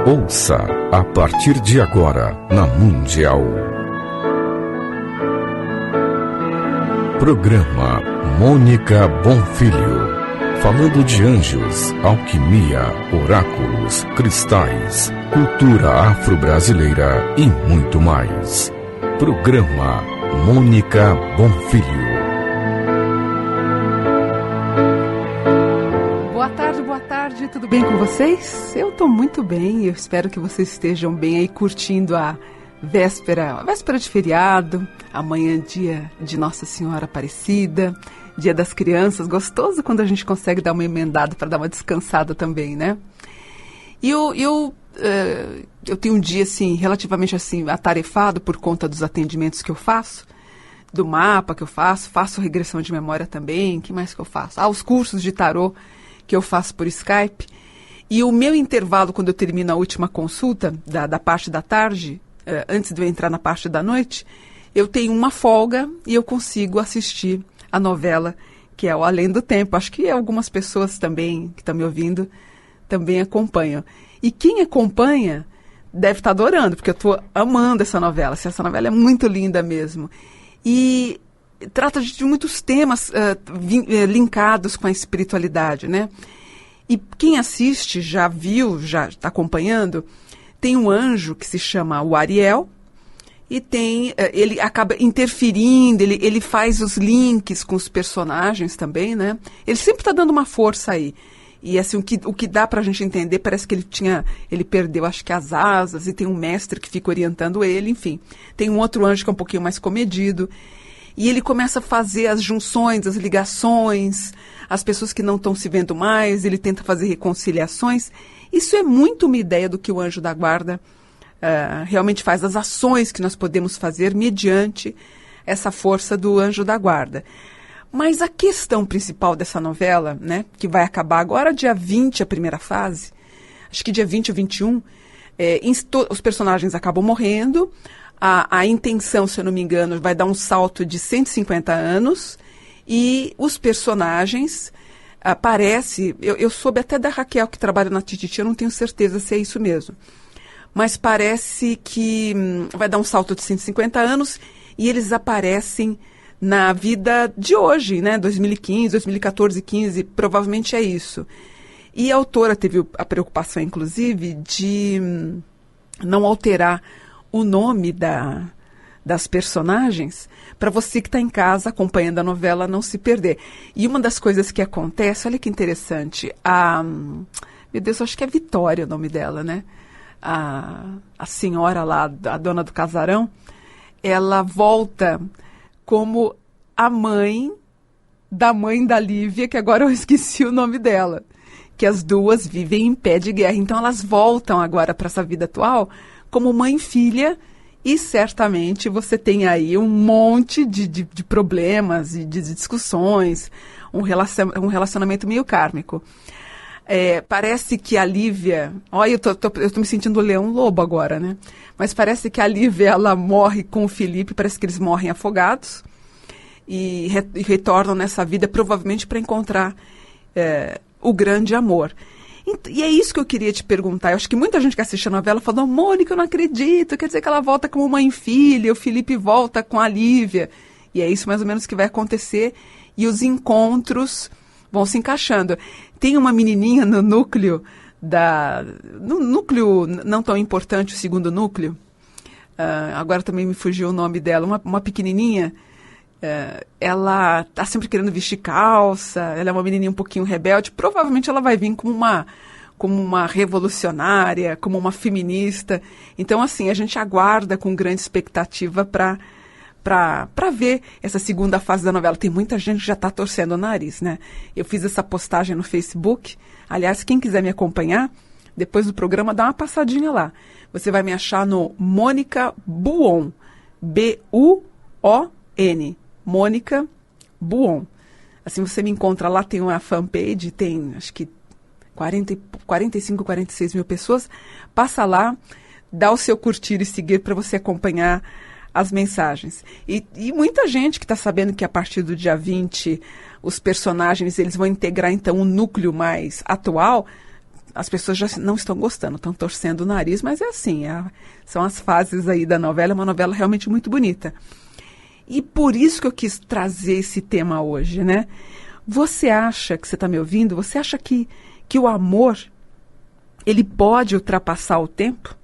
Ouça a partir de agora na Mundial. Programa Mônica Bonfilho. Falando de anjos, alquimia, oráculos, cristais, cultura afro-brasileira e muito mais. Programa Mônica Bonfilho. Boa tarde, tudo bem com vocês? Eu estou muito bem, eu espero que vocês estejam bem aí curtindo a véspera de feriado, amanhã dia de Nossa Senhora Aparecida, Dia das Crianças, gostoso quando a gente consegue dar uma emendada para dar uma descansada também, né? E eu tenho um dia, assim, relativamente, assim, atarefado por conta dos atendimentos que eu faço, do mapa que eu faço regressão de memória também, o que mais que eu faço? Os cursos de tarô que eu faço por Skype. E o meu intervalo, quando eu termino a última consulta, da parte da tarde, antes de eu entrar na parte da noite, eu tenho uma folga e eu consigo assistir a novela, que é o Além do Tempo. Acho que algumas pessoas também, que estão me ouvindo, também acompanham. E quem acompanha deve estar adorando, porque eu estou amando essa novela. Essa novela é muito linda mesmo. E trata de muitos temas linkados com a espiritualidade, né? E quem assiste, já viu, já está acompanhando, tem um anjo que se chama o Ariel, e ele acaba interferindo, ele faz os links com os personagens também, né? Ele sempre está dando uma força aí. E assim, o que dá para a gente entender, parece que ele perdeu, acho que as asas, e tem um mestre que fica orientando ele, enfim. Tem um outro anjo que é um pouquinho mais comedido. E ele começa a fazer as junções, as ligações, as pessoas que não estão se vendo mais, ele tenta fazer reconciliações. Isso é muito uma ideia do que o anjo da guarda realmente faz, as ações que nós podemos fazer mediante essa força do anjo da guarda. Mas a questão principal dessa novela, né, que vai acabar agora dia 20, a primeira fase, acho que dia 20 ou 21, os personagens acabam morrendo. A intenção, se eu não me engano, vai dar um salto de 150 anos e os personagens aparecem... Eu soube até da Raquel, que trabalha na Tititi, eu não tenho certeza se é isso mesmo. Mas parece que vai dar um salto de 150 anos e eles aparecem na vida de hoje, né? 2015, 2014, 15, provavelmente é isso. E a autora teve a preocupação, inclusive, de não alterar o nome das personagens, para você que está em casa acompanhando a novela não se perder. E uma das coisas que acontece, olha que interessante, meu Deus, eu acho que é Vitória o nome dela, né? A senhora lá, a dona do casarão, ela volta como a mãe da Lívia, que agora eu esqueci o nome dela, que as duas vivem em pé de guerra. Então elas voltam agora para essa vida atual como mãe e filha, e certamente você tem aí um monte de problemas e de discussões, um relacionamento meio kármico. Parece que a Lívia... Olha, eu tô me sentindo leão lobo agora, né? Mas parece que a Lívia, ela morre com o Felipe, parece que eles morrem afogados e retornam nessa vida, provavelmente para encontrar o grande amor. E é isso que eu queria te perguntar. Eu acho que muita gente que assiste a novela falou: Mônica, eu não acredito, quer dizer que ela volta como mãe e filha, o Felipe volta com a Lívia. E é isso mais ou menos que vai acontecer, e os encontros vão se encaixando. Tem uma menininha no núcleo, no núcleo não tão importante, o segundo núcleo, agora também me fugiu o nome dela, uma pequenininha, ela está sempre querendo vestir calça, ela é uma menininha um pouquinho rebelde, provavelmente ela vai vir como uma revolucionária, como uma feminista. Então, assim, a gente aguarda com grande expectativa para ver essa segunda fase da novela. Tem muita gente que já está torcendo o nariz, né? Eu fiz essa postagem no Facebook. Aliás, quem quiser me acompanhar, depois do programa, dá uma passadinha lá. Você vai me achar no Mônica Buon, B-U-O-N, Mônica Buon. Assim você me encontra lá, tem uma fanpage, tem acho que 45, 46 mil pessoas. Passa lá, dá o seu curtir e seguir para você acompanhar as mensagens. E muita gente que está sabendo que a partir do dia 20 os personagens eles vão integrar então um núcleo mais atual, as pessoas já não estão gostando, estão torcendo o nariz, mas é assim, são as fases aí da novela, é uma novela realmente muito bonita. E por isso que eu quis trazer esse tema hoje, né? Você acha, que você está me ouvindo, você acha que o amor, ele pode ultrapassar o tempo?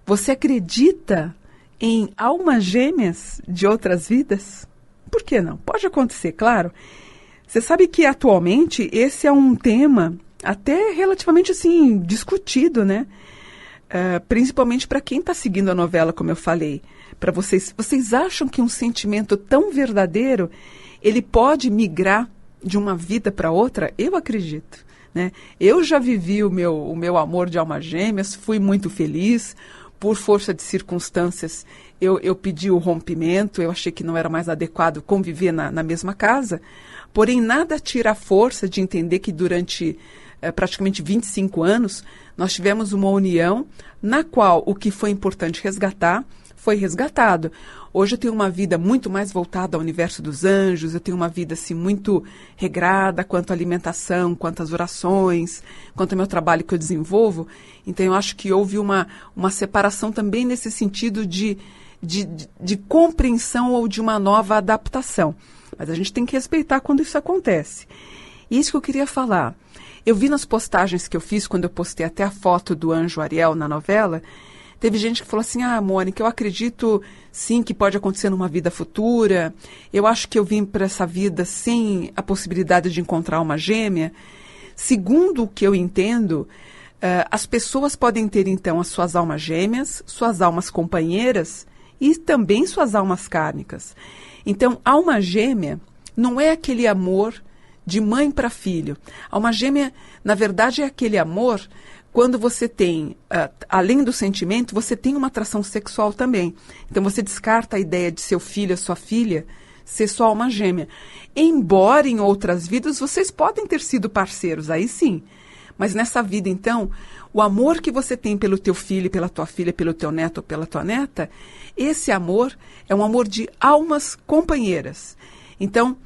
Você acredita em almas gêmeas de outras vidas? Por que não? Pode acontecer, claro. Você sabe que atualmente esse é um tema até relativamente assim discutido, né? Principalmente para quem está seguindo a novela, como eu falei. Para vocês acham que um sentimento tão verdadeiro ele pode migrar de uma vida para outra? Eu acredito, né? Eu já vivi o meu amor de almas gêmeas, fui muito feliz. Por força de circunstâncias, eu pedi o rompimento, eu achei que não era mais adequado conviver na mesma casa. Porém, nada tira a força de entender que durante praticamente 25 anos, nós tivemos uma união na qual o que foi importante resgatar foi resgatado. Hoje eu tenho uma vida muito mais voltada ao universo dos anjos, eu tenho uma vida assim, muito regrada quanto à alimentação, quanto às orações, quanto ao meu trabalho que eu desenvolvo. Então eu acho que houve uma separação também nesse sentido de compreensão ou de uma nova adaptação. Mas a gente tem que respeitar quando isso acontece. E isso que eu queria falar. Eu vi nas postagens que eu fiz, quando eu postei até a foto do anjo Ariel na novela, teve gente que falou assim, Mônica, eu acredito sim que pode acontecer numa vida futura, eu acho que eu vim para essa vida sem a possibilidade de encontrar uma gêmea. Segundo o que eu entendo, as pessoas podem ter então as suas almas gêmeas, suas almas companheiras e também suas almas kármicas. Então, alma gêmea não é aquele amor de mãe para filho. Alma gêmea, na verdade, é aquele amor quando você tem, além do sentimento, você tem uma atração sexual também. Então, você descarta a ideia de seu filho, sua filha, ser sua alma gêmea. Embora em outras vidas vocês podem ter sido parceiros, aí sim. Mas nessa vida, então, o amor que você tem pelo teu filho, pela tua filha, pelo teu neto ou pela tua neta, esse amor é um amor de almas companheiras. Então,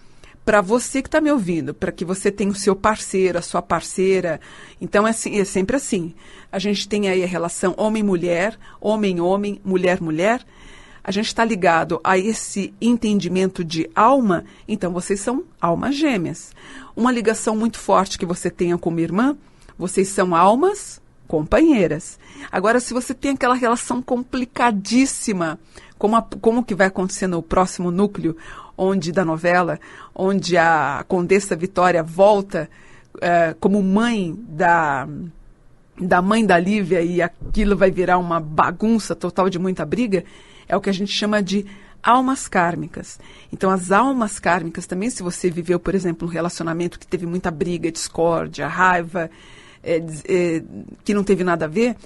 para você que está me ouvindo, para que você tenha o seu parceiro, a sua parceira, então é sempre assim. A gente tem aí a relação homem-mulher, homem-homem, mulher-mulher. A gente está ligado a esse entendimento de alma, então vocês são almas gêmeas. Uma ligação muito forte que você tenha com uma irmã, vocês são almas companheiras. Agora, se você tem aquela relação complicadíssima, como que vai acontecer no próximo núcleo da novela, onde a Condessa Vitória volta como mãe da mãe da Lívia e aquilo vai virar uma bagunça total de muita briga, é o que a gente chama de almas kármicas. Então, as almas kármicas também, se você viveu, por exemplo, um relacionamento que teve muita briga, discórdia, raiva, que não teve nada a ver,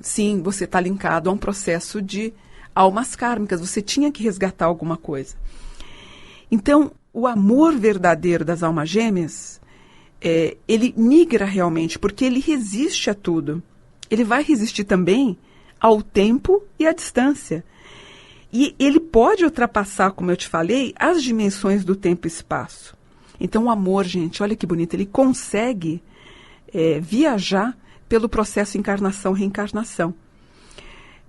sim, você está linkado a um processo de almas kármicas. Você tinha que resgatar alguma coisa. Então, o amor verdadeiro das almas gêmeas, ele migra realmente, porque ele resiste a tudo. Ele vai resistir também ao tempo e à distância. E ele pode ultrapassar, como eu te falei, as dimensões do tempo e espaço. Então, o amor, gente, olha que bonito, ele consegue viajar pelo processo encarnação-reencarnação.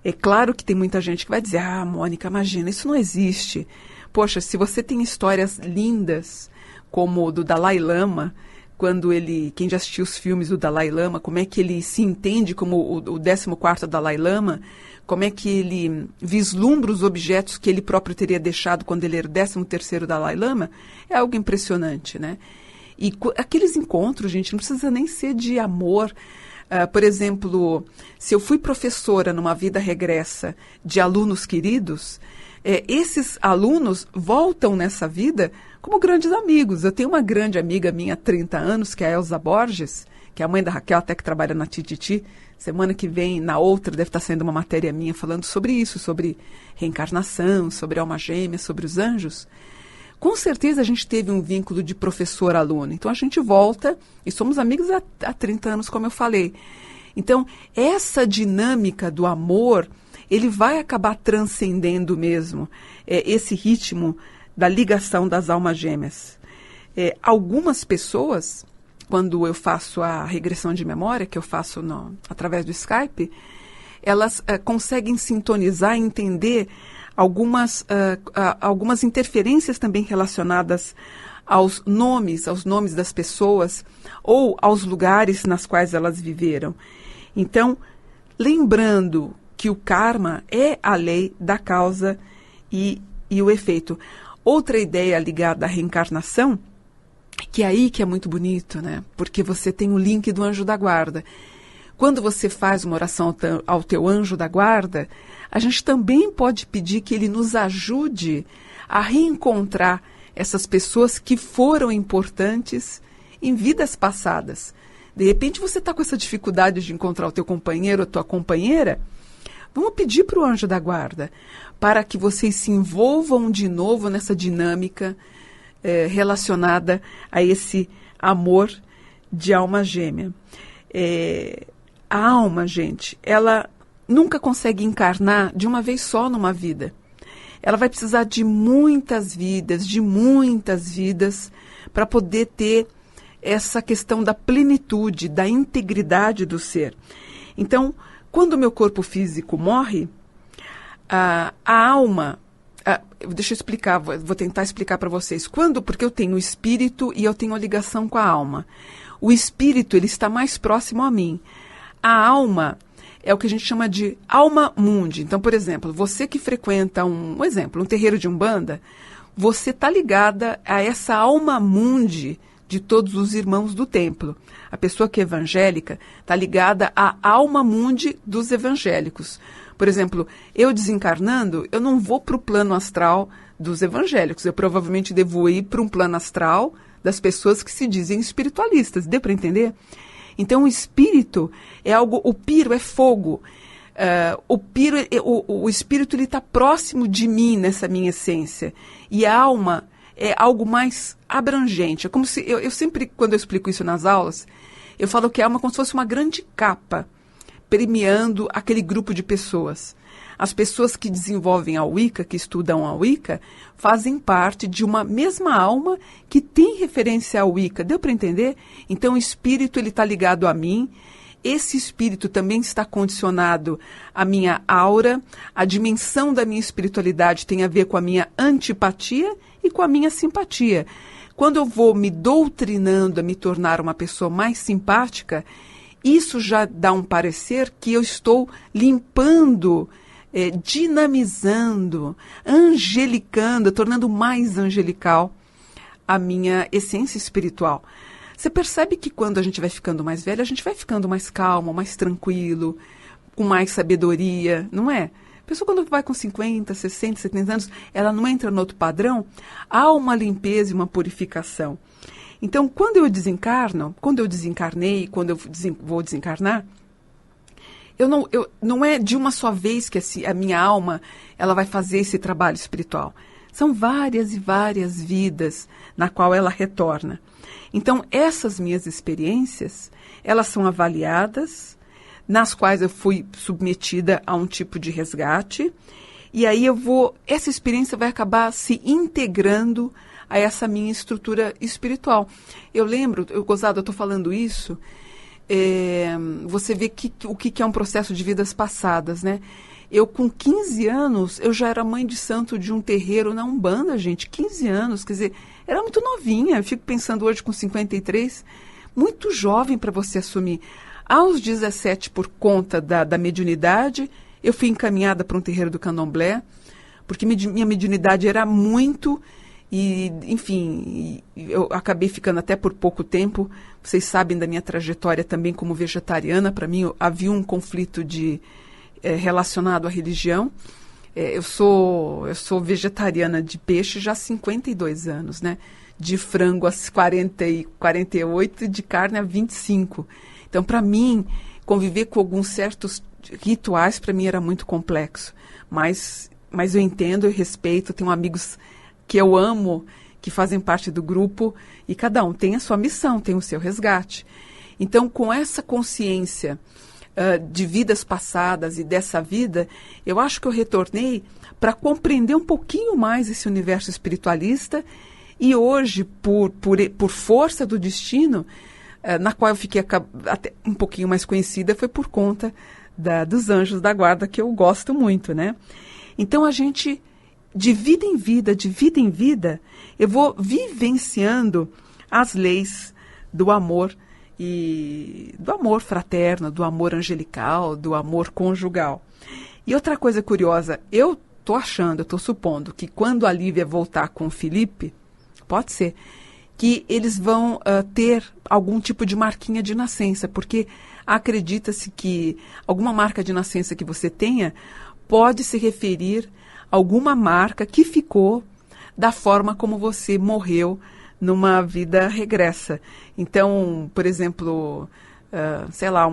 É claro que tem muita gente que vai dizer, Mônica, imagina, isso não existe. Poxa, se você tem histórias lindas, como o do Dalai Lama, quem já assistiu os filmes do Dalai Lama, como é que ele se entende como o 14º Dalai Lama, como é que ele vislumbra os objetos que ele próprio teria deixado quando ele era o 13º Dalai Lama, é algo impressionante, né? E aqueles encontros, gente, não precisa nem ser de amor. Por exemplo, se eu fui professora numa vida regressa de alunos queridos, esses alunos voltam nessa vida como grandes amigos. Eu tenho uma grande amiga minha há 30 anos, que é a Elza Borges, que é a mãe da Raquel, até que trabalha na Tititi. Semana que vem, na outra, deve estar saindo uma matéria minha falando sobre isso, sobre reencarnação, sobre alma gêmea, sobre os anjos. Com certeza a gente teve um vínculo de professor-aluno. Então a gente volta e somos amigos há 30 anos, como eu falei. Então, essa dinâmica do amor, ele vai acabar transcendendo mesmo esse ritmo da ligação das almas gêmeas. Algumas pessoas, quando eu faço a regressão de memória, que eu faço através do Skype, elas conseguem sintonizar e entender algumas interferências também relacionadas aos nomes das pessoas ou aos lugares nas quais elas viveram. Então, lembrando que o karma é a lei da causa e o efeito. Outra ideia ligada à reencarnação, que é aí que é muito bonito, né? Porque você tem o link do anjo da guarda. Quando você faz uma oração ao teu anjo da guarda, a gente também pode pedir que ele nos ajude a reencontrar essas pessoas que foram importantes em vidas passadas. De repente você está com essa dificuldade de encontrar o teu companheiro ou a tua companheira. Vamos pedir para o anjo da guarda para que vocês se envolvam de novo nessa dinâmica relacionada a esse amor de alma gêmea. A alma, gente, ela nunca consegue encarnar de uma vez só numa vida. Ela vai precisar de muitas vidas para poder ter essa questão da plenitude, da integridade do ser. Então, quando o meu corpo físico morre, a alma... deixa eu explicar, vou tentar explicar para vocês. Porque eu tenho o espírito e eu tenho a ligação com a alma. O espírito, ele está mais próximo a mim. A alma é o que a gente chama de alma mundi. Então, por exemplo, você que frequenta um terreiro de Umbanda, você está ligada a essa alma mundi de todos os irmãos do templo. A pessoa que é evangélica está ligada à alma mundi dos evangélicos. Por exemplo, eu desencarnando, eu não vou para o plano astral dos evangélicos. Eu provavelmente devo ir para um plano astral das pessoas que se dizem espiritualistas. Deu para entender? Então, o espírito é algo... O piro é fogo. O espírito está próximo de mim nessa minha essência. E a alma é algo mais abrangente. É como se... Eu sempre, quando eu explico isso nas aulas, eu falo que a alma é como se fosse uma grande capa permeando aquele grupo de pessoas. As pessoas que desenvolvem a Wicca, que estudam a Wicca, fazem parte de uma mesma alma que tem referência à Wicca. Deu para entender? Então o espírito está ligado a mim. Esse espírito também está condicionado à minha aura. A dimensão da minha espiritualidade tem a ver com a minha antipatia e com a minha simpatia. Quando eu vou me doutrinando a me tornar uma pessoa mais simpática, isso já dá um parecer que eu estou limpando, dinamizando, angelicando, tornando mais angelical a minha essência espiritual. Você percebe que quando a gente vai ficando mais velha, a gente vai ficando mais calmo, mais tranquilo, com mais sabedoria, não é? A pessoa quando vai com 50, 60, 70 anos, ela não entra no outro padrão, há uma limpeza e uma purificação. Então, quando eu desencarno, quando eu desencarnei, quando eu vou desencarnar, não é de uma só vez que a minha alma ela vai fazer esse trabalho espiritual. São várias e várias vidas na qual ela retorna. Então, essas minhas experiências, elas são avaliadas, nas quais eu fui submetida a um tipo de resgate, e aí essa experiência vai acabar se integrando a essa minha estrutura espiritual. Eu lembro, eu estou falando isso, você vê o que é um processo de vidas passadas, né? Eu, com 15 anos, eu já era mãe de santo de um terreiro na Umbanda, gente. 15 anos, quer dizer, era muito novinha. Eu fico pensando hoje com 53, muito jovem para você assumir. Aos 17, por conta da mediunidade, eu fui encaminhada para um terreiro do Candomblé, porque minha mediunidade era muito... E, enfim, eu acabei ficando até por pouco tempo. Vocês sabem da minha trajetória também como vegetariana. Para mim, havia um conflito relacionado à religião. Eu sou vegetariana de peixe já há 52 anos, né? De frango há 48 e de carne há 25. Então, para mim, conviver com alguns certos rituais, para mim, era muito complexo. Mas eu entendo, eu respeito, tenho amigos que eu amo, que fazem parte do grupo, e cada um tem a sua missão, tem o seu resgate. Então, com essa consciência de vidas passadas e dessa vida, eu acho que eu retornei para compreender um pouquinho mais esse universo espiritualista, e hoje, por força do destino, na qual eu fiquei até um pouquinho mais conhecida, foi por conta dos Anjos da Guarda, que eu gosto muito, né? Então, a gente, de vida em vida, eu vou vivenciando as leis do amor, e do amor fraterno, do amor angelical, do amor conjugal. E outra coisa curiosa, eu estou supondo que quando a Lívia voltar com o Felipe, pode ser, que eles vão ter algum tipo de marquinha de nascença, porque acredita-se que alguma marca de nascença que você tenha pode se referir a alguma marca que ficou da forma como você morreu numa vida regressa. Então, por exemplo, sei lá,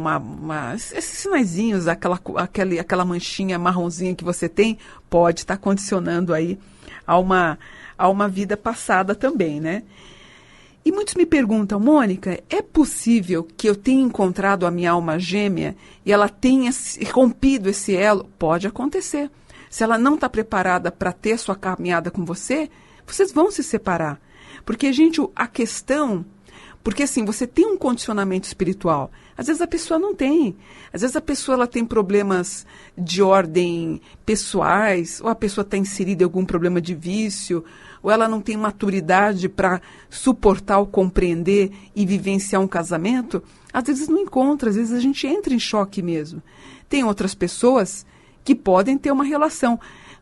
esses sinaizinhos, aquela manchinha marronzinha que você tem, pode estar condicionando aí a uma vida passada também, né? E muitos me perguntam, Mônica, é possível que eu tenha encontrado a minha alma gêmea e ela tenha rompido esse elo? Pode acontecer. Se ela não está preparada para ter sua caminhada com você, vocês vão se separar. Porque, gente, a questão... Porque, assim, você tem um condicionamento espiritual. Às vezes a pessoa não tem. Às vezes a pessoa ela tem problemas de ordem pessoais, ou a pessoa está inserida em algum problema de vício, ou ela não tem maturidade para suportar ou compreender e vivenciar um casamento. Às vezes não encontra, às vezes a gente entra em choque mesmo. Tem outras pessoas que podem ter uma relação.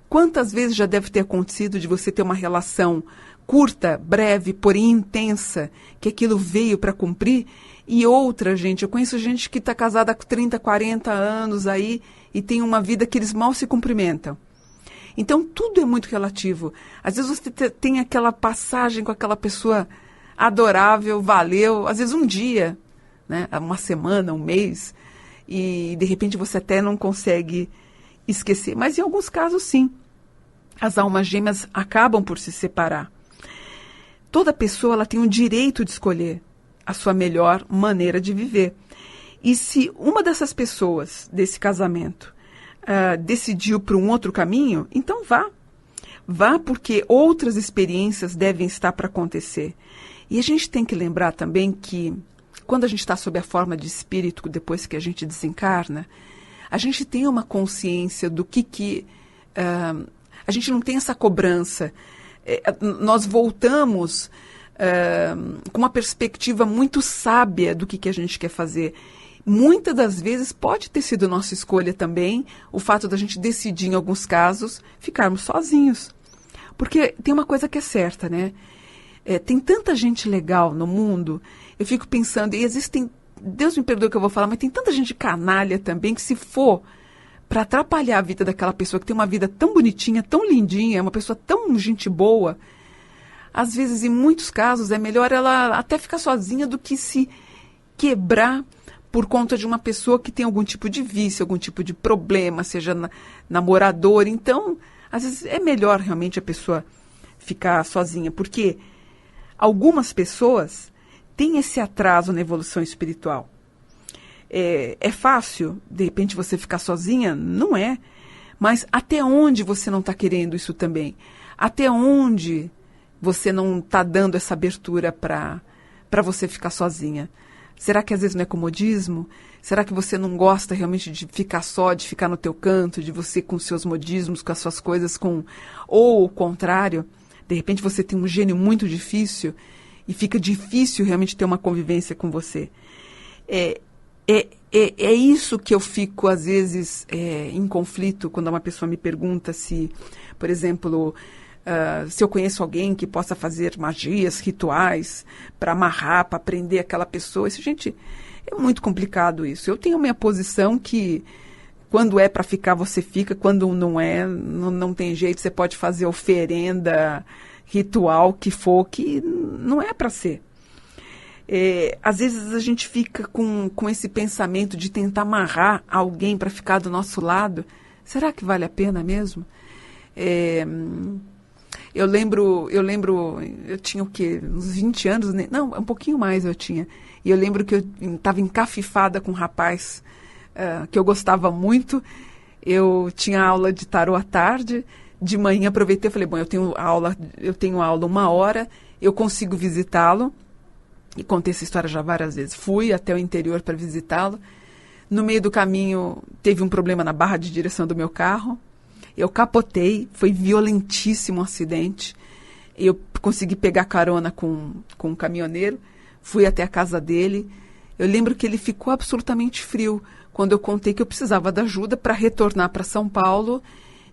Quantas vezes já deve ter acontecido de você ter uma relação curta, breve, porém intensa, que aquilo veio para cumprir, e outra, gente, eu conheço gente que está casada há 30, 40 anos aí e tem uma vida que eles mal se cumprimentam. Então, tudo é muito relativo. Às vezes você tem aquela passagem com aquela pessoa adorável, valeu, às vezes um dia, né, uma semana, um mês, e de repente você até não consegue esquecer. Mas em alguns casos, sim, as almas gêmeas acabam por se separar. Toda pessoa ela tem o direito de escolher a sua melhor maneira de viver. E se uma dessas pessoas, desse casamento, decidiu por um outro caminho, então vá. Vá porque outras experiências devem estar para acontecer. E a gente tem que lembrar também que, quando a gente está sob a forma de espírito, depois que a gente desencarna, a gente tem uma consciência do que a gente não tem essa cobrança. Nós voltamos com uma perspectiva muito sábia do que a gente quer fazer. Muitas das vezes pode ter sido nossa escolha também o fato da gente decidir, em alguns casos, ficarmos sozinhos. Porque tem uma coisa que é certa, né? Tem tanta gente legal no mundo, eu fico pensando, e existem, Deus me perdoe o que eu vou falar, mas tem tanta gente canalha também que, se for para atrapalhar a vida daquela pessoa que tem uma vida tão bonitinha, tão lindinha, uma pessoa tão gente boa, às vezes, em muitos casos, é melhor ela até ficar sozinha do que se quebrar por conta de uma pessoa que tem algum tipo de vício, algum tipo de problema, seja namorador. Então, às vezes, é melhor realmente a pessoa ficar sozinha, porque algumas pessoas têm esse atraso na evolução espiritual. É fácil, de repente, você ficar sozinha? Não é. Mas até onde você não está querendo isso também? Até onde você não está dando essa abertura para você ficar sozinha? Será que às vezes não é comodismo? Será que você não gosta realmente de ficar só, de ficar no teu canto, de você com seus modismos, com as suas coisas, ou o contrário? De repente você tem um gênio muito difícil e fica difícil realmente ter uma convivência com você. É isso que eu fico, às vezes, em conflito, quando uma pessoa me pergunta se, por exemplo, se eu conheço alguém que possa fazer magias, rituais, para amarrar, para prender aquela pessoa. Isso, gente, é muito complicado isso. Eu tenho a minha posição que, quando é para ficar, você fica. Quando não é, não tem jeito. Você pode fazer oferenda, ritual, que for, que não é para ser. Às vezes a gente fica com esse pensamento de tentar amarrar alguém para ficar do nosso lado. Será que vale a pena mesmo? Eu lembro, eu tinha o quê? Uns 20 anos? Não, um pouquinho mais eu tinha. E eu lembro que eu estava encafifada com um rapaz que eu gostava muito. Eu tinha aula de tarô à tarde. De manhã aproveitei e falei, bom, eu tenho aula 1 hora, eu consigo visitá-lo. e contei essa história já várias vezes. Fui até o interior para visitá-lo. No meio do caminho, teve um problema na barra de direção do meu carro. Eu capotei, foi violentíssimo o acidente. Eu consegui pegar carona com um caminhoneiro, fui até a casa dele. Eu lembro que ele ficou absolutamente frio quando eu contei que eu precisava da ajuda para retornar para São Paulo.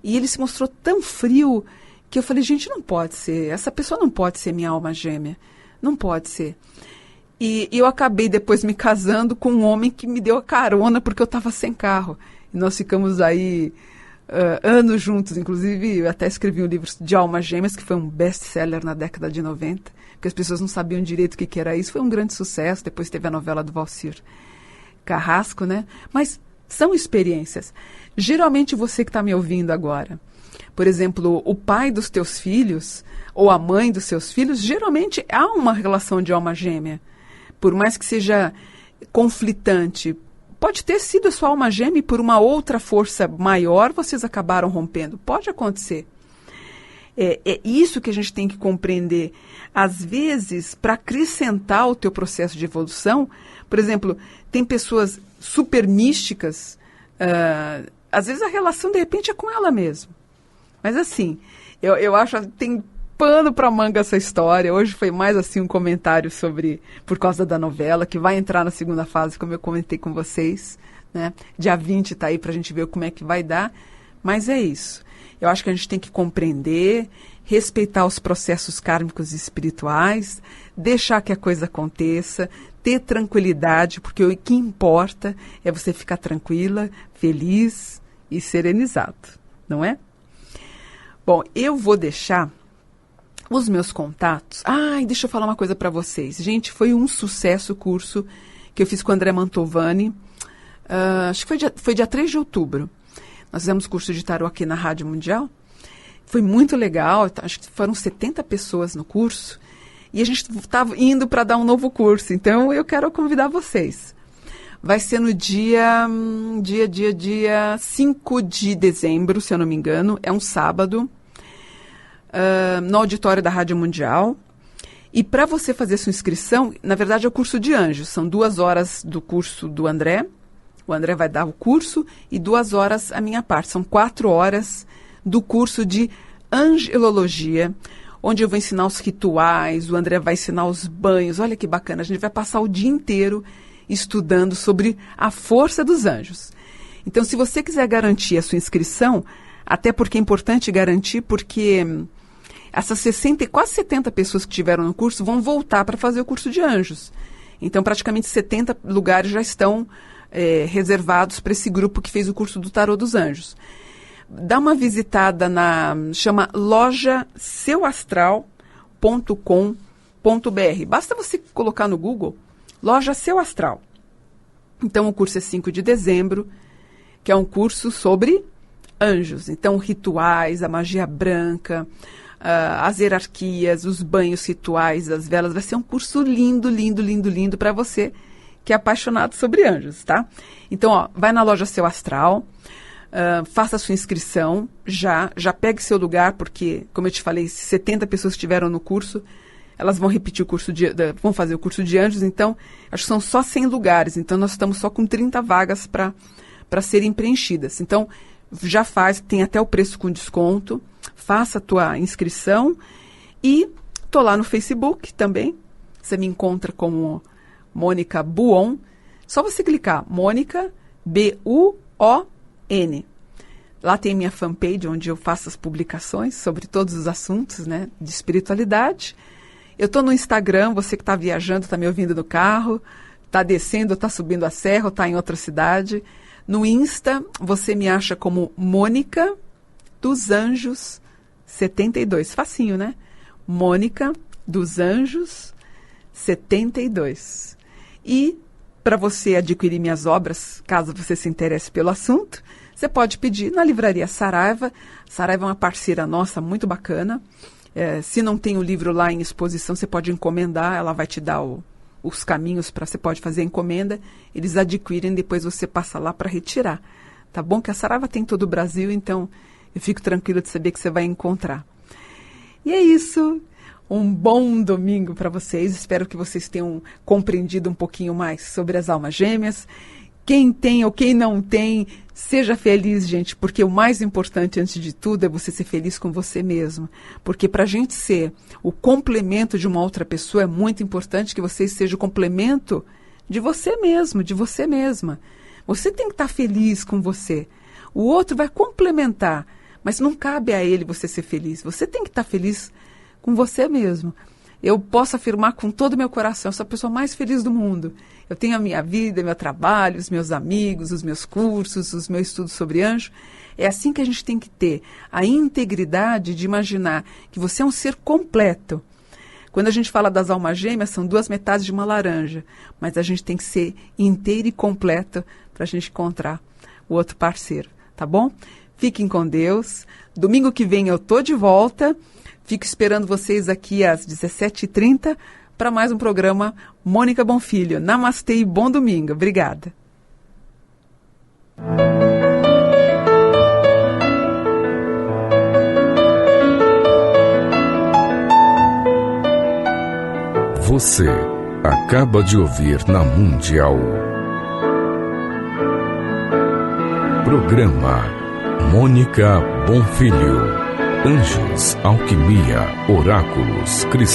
E ele se mostrou tão frio que eu falei, gente, não pode ser. Essa pessoa não pode ser minha alma gêmea. Não pode ser. E eu acabei depois me casando com um homem que me deu a carona porque eu estava sem carro. E nós ficamos aí anos juntos. Inclusive, eu até escrevi um livro de Almas Gêmeas, que foi um best-seller na década de 90, porque as pessoas não sabiam direito o que era isso. Foi um grande sucesso. Depois teve a novela do Valcir Carrasco, né? Mas são experiências. Geralmente você que está me ouvindo agora, por exemplo, o pai dos teus filhos ou a mãe dos seus filhos, geralmente há uma relação de alma gêmea. Por mais que seja conflitante, pode ter sido a sua alma gêmea e por uma outra força maior vocês acabaram rompendo. Pode acontecer. É isso que a gente tem que compreender. Às vezes, para acrescentar o teu processo de evolução, por exemplo, tem pessoas super místicas, às vezes a relação de repente é com ela mesma. Mas assim, eu acho que tem pano para manga essa história. Hoje foi mais assim um comentário sobre, por causa da novela, que vai entrar na segunda fase, como eu comentei com vocês, né? Dia 20 está aí para a gente ver como é que vai dar. Mas é isso. Eu acho que a gente tem que compreender, respeitar os processos kármicos e espirituais, deixar que a coisa aconteça, ter tranquilidade, porque o que importa é você ficar tranquila, feliz e serenizado, não é? Bom, eu vou deixar os meus contatos. Deixa eu falar uma coisa para vocês. Gente, foi um sucesso o curso que eu fiz com o André Mantovani. Acho que foi dia 3 de outubro. Nós fizemos curso de tarô aqui na Rádio Mundial. Foi muito legal. Acho que foram 70 pessoas no curso. E a gente estava indo para dar um novo curso. Então, eu quero convidar vocês. Vai ser no dia 5 de dezembro, se eu não me engano. É um sábado. No auditório da Rádio Mundial. E para você fazer sua inscrição, na verdade é o curso de anjos. São 2 horas do curso do André. O André vai dar o curso e 2 horas a minha parte. São 4 horas do curso de angelologia, onde eu vou ensinar os rituais, o André vai ensinar os banhos. Olha que bacana, a gente vai passar o dia inteiro estudando sobre a força dos anjos. Então, se você quiser garantir a sua inscrição, até porque é importante garantir, porque essas quase 70 pessoas que tiveram no curso vão voltar para fazer o curso de anjos. Então, praticamente 70 lugares já estão reservados para esse grupo que fez o curso do Tarô dos Anjos. Dá uma visitada chama lojaseuastral.com.br. Basta você colocar no Google, Loja Seu Astral. Então, o curso é 5 de dezembro, que é um curso sobre anjos. Então, rituais, a magia branca, as hierarquias, os banhos rituais, as velas. Vai ser um curso lindo, lindo, lindo, lindo para você que é apaixonado sobre anjos, tá? Então, vai na Loja Seu Astral, faça a sua inscrição, já pegue seu lugar, porque, como eu te falei, 70 pessoas que estiveram no curso, elas vão repetir o curso vão fazer o curso de anjos, então, acho que são só 100 lugares, então nós estamos só com 30 vagas para serem preenchidas. Então, já tem até o preço com desconto, faça a tua inscrição e tô lá no Facebook também, você me encontra como Mônica Buon, só você clicar, Mônica, B-U-O-N. Lá tem minha fanpage, onde eu faço as publicações sobre todos os assuntos, né, de espiritualidade. Eu estou no Instagram, você que está viajando, está me ouvindo no carro, está descendo, está subindo a serra, está em outra cidade. No Insta, você me acha como Mônica dos Anjos 72. Facinho, né? Mônica dos Anjos 72. E para você adquirir minhas obras, caso você se interesse pelo assunto, você pode pedir na Livraria Saraiva. Saraiva é uma parceira nossa muito bacana. Se não tem o livro lá em exposição, você pode encomendar, ela vai te dar os caminhos para você pode fazer a encomenda. Eles adquirem, depois você passa lá para retirar. Tá bom? Que a Saraiva tem todo o Brasil, então eu fico tranquila de saber que você vai encontrar. E é isso. Um bom domingo para vocês. Espero que vocês tenham compreendido um pouquinho mais sobre as almas gêmeas. Quem tem ou quem não tem, seja feliz, gente, porque o mais importante, antes de tudo, é você ser feliz com você mesmo. Porque para a gente ser o complemento de uma outra pessoa, é muito importante que você seja o complemento de você mesmo, de você mesma. Você tem que estar feliz com você. O outro vai complementar, mas não cabe a ele você ser feliz. Você tem que estar feliz com você mesmo. Eu posso afirmar com todo o meu coração, eu sou a pessoa mais feliz do mundo. Eu tenho a minha vida, meu trabalho, os meus amigos, os meus cursos, os meus estudos sobre anjo. É assim que a gente tem que ter a integridade de imaginar que você é um ser completo. Quando a gente fala das almas gêmeas, são duas metades de uma laranja. Mas a gente tem que ser inteiro e completo para a gente encontrar o outro parceiro, tá bom? Fiquem com Deus. Domingo que vem eu tô de volta. Fico esperando vocês aqui às 17h30 para mais um programa Mônica Bonfilho. Namastê e bom domingo. Obrigada. Você acaba de ouvir na Mundial. Programa Mônica Bonfilho. Anjos, alquimia, oráculos, cristãos.